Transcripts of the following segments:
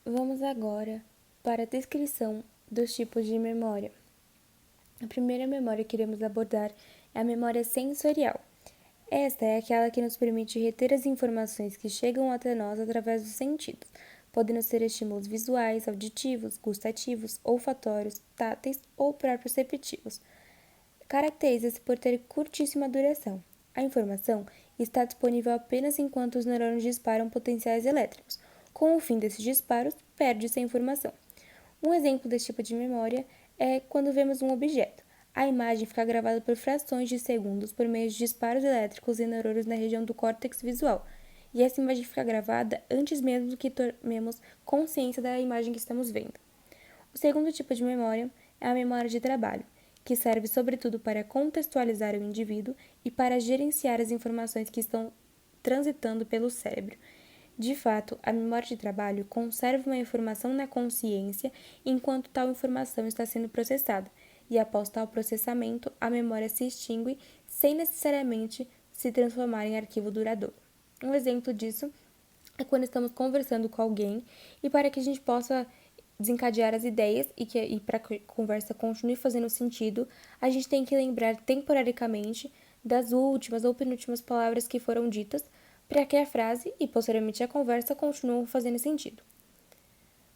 Vamos agora para a descrição dos tipos de memória. A primeira memória que iremos abordar é a memória sensorial. Esta é aquela que nos permite reter as informações que chegam até nós através dos sentidos, podendo ser estímulos visuais, auditivos, gustativos, olfatórios, táteis ou perceptivos. Caracteriza-se por ter curtíssima duração. A informação está disponível apenas enquanto os neurônios disparam potenciais elétricos. Com o fim desses disparos, perde-se a informação. Um exemplo desse tipo de memória é quando vemos um objeto. A imagem fica gravada por frações de segundos por meio de disparos elétricos em neurônios na região do córtex visual. E essa imagem fica gravada antes mesmo que tomemos consciência da imagem que estamos vendo. O segundo tipo de memória é a memória de trabalho, que serve sobretudo para contextualizar o indivíduo e para gerenciar as informações que estão transitando pelo cérebro. De fato, a memória de trabalho conserva uma informação na consciência enquanto tal informação está sendo processada, e após tal processamento, a memória se extingue sem necessariamente se transformar em arquivo duradouro. Um exemplo disso é quando estamos conversando com alguém e para que a gente possa desencadear as ideias e para que a conversa continue fazendo sentido, a gente tem que lembrar temporariamente das últimas ou penúltimas palavras que foram ditas para que a frase e posteriormente a conversa continuem fazendo sentido.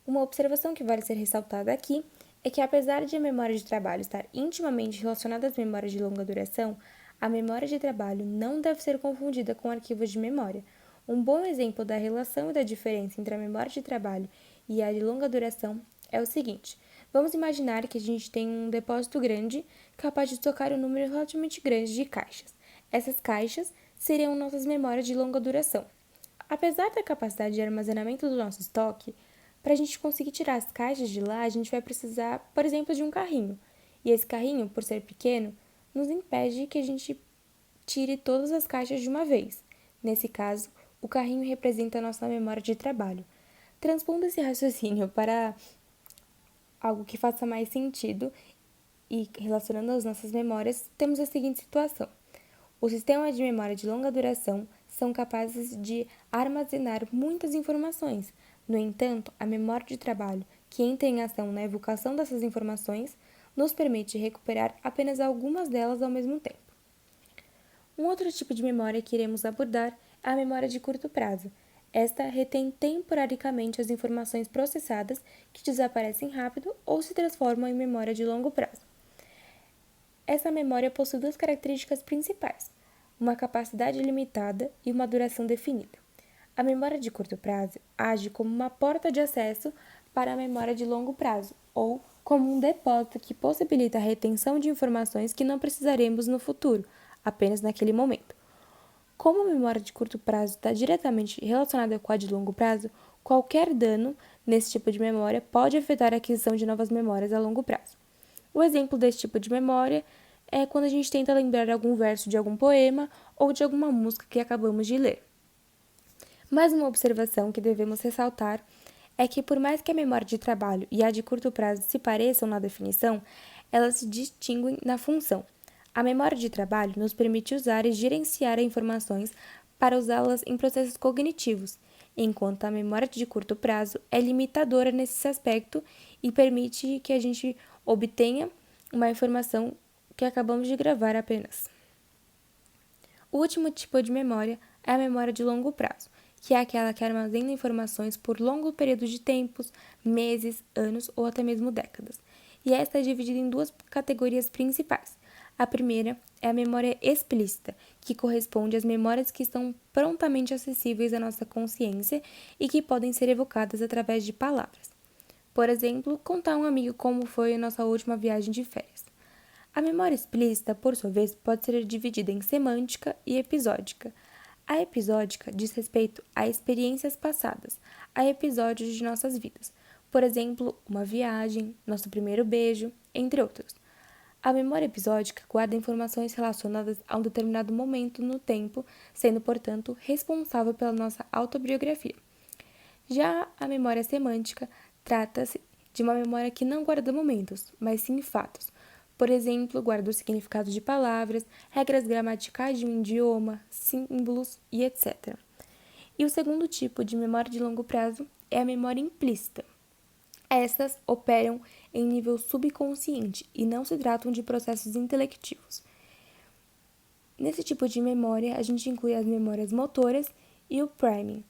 Uma observação que vale ser ressaltada aqui é que, apesar de a memória de trabalho estar intimamente relacionada às memórias de longa duração, a memória de trabalho não deve ser confundida com arquivos de memória. Um bom exemplo da relação e da diferença entre a memória de trabalho e a de longa duração é o seguinte: vamos imaginar que a gente tem um depósito grande capaz de estocar um número relativamente grande de caixas. Essas caixas seriam nossas memórias de longa duração. Apesar da capacidade de armazenamento do nosso estoque, para a gente conseguir tirar as caixas de lá, a gente vai precisar, por exemplo, de um carrinho. E esse carrinho, por ser pequeno, nos impede que a gente tire todas as caixas de uma vez. Nesse caso, o carrinho representa a nossa memória de trabalho. Transpondo esse raciocínio para algo que faça mais sentido e relacionando as nossas memórias, temos a seguinte situação. Os sistemas de memória de longa duração são capazes de armazenar muitas informações. No entanto, a memória de trabalho, que entra em ação na evocação dessas informações, nos permite recuperar apenas algumas delas ao mesmo tempo. Um outro tipo de memória que iremos abordar é a memória de curto prazo. Esta retém temporariamente as informações processadas que desaparecem rápido ou se transformam em memória de longo prazo. Essa memória possui duas características principais: uma capacidade limitada e uma duração definida. A memória de curto prazo age como uma porta de acesso para a memória de longo prazo, ou como um depósito que possibilita a retenção de informações que não precisaremos no futuro, apenas naquele momento. Como a memória de curto prazo está diretamente relacionada com a de longo prazo, qualquer dano nesse tipo de memória pode afetar a aquisição de novas memórias a longo prazo. O exemplo desse tipo de memória é quando a gente tenta lembrar algum verso de algum poema ou de alguma música que acabamos de ler. Mais uma observação que devemos ressaltar é que, por mais que a memória de trabalho e a de curto prazo se pareçam na definição, elas se distinguem na função. A memória de trabalho nos permite usar e gerenciar informações para usá-las em processos cognitivos, enquanto a memória de curto prazo é limitadora nesse aspecto e permite que a gente obtenha uma informação que acabamos de gravar apenas. O último tipo de memória é a memória de longo prazo, que é aquela que armazena informações por longo período de tempos, meses, anos ou até mesmo décadas. E esta é dividida em duas categorias principais. A primeira é a memória explícita, que corresponde às memórias que estão prontamente acessíveis à nossa consciência e que podem ser evocadas através de palavras. Por exemplo, contar a um amigo como foi a nossa última viagem de férias. A memória explícita, por sua vez, pode ser dividida em semântica e episódica. A episódica diz respeito a experiências passadas, a episódios de nossas vidas, por exemplo, uma viagem, nosso primeiro beijo, entre outros. A memória episódica guarda informações relacionadas a um determinado momento no tempo, sendo, portanto, responsável pela nossa autobiografia. Já a memória semântica trata-se de uma memória que não guarda momentos, mas sim fatos. Por exemplo, guarda o significado de palavras, regras gramaticais de um idioma, símbolos e etc. E o segundo tipo de memória de longo prazo é a memória implícita. Essas operam em nível subconsciente e não se tratam de processos intelectivos. Nesse tipo de memória, a gente inclui as memórias motoras e o priming.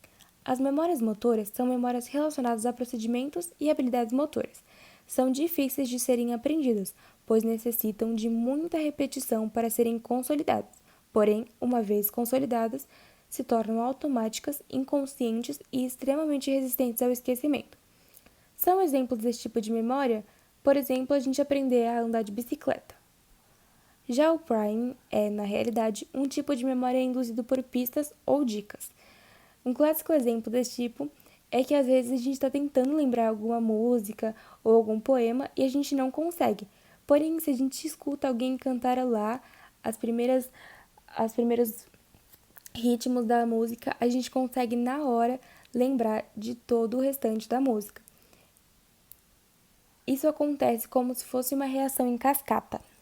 As memórias motoras são memórias relacionadas a procedimentos e habilidades motoras. São difíceis de serem aprendidas, pois necessitam de muita repetição para serem consolidadas. Porém, uma vez consolidadas, se tornam automáticas, inconscientes e extremamente resistentes ao esquecimento. São exemplos desse tipo de memória, por exemplo, a gente aprender a andar de bicicleta. Já o priming é, na realidade, um tipo de memória induzido por pistas ou dicas. Um clássico exemplo desse tipo é que às vezes a gente está tentando lembrar alguma música ou algum poema e a gente não consegue. Porém, se a gente escuta alguém cantarolar as primeiros ritmos da música, a gente consegue na hora lembrar de todo o restante da música. Isso acontece como se fosse uma reação em cascata.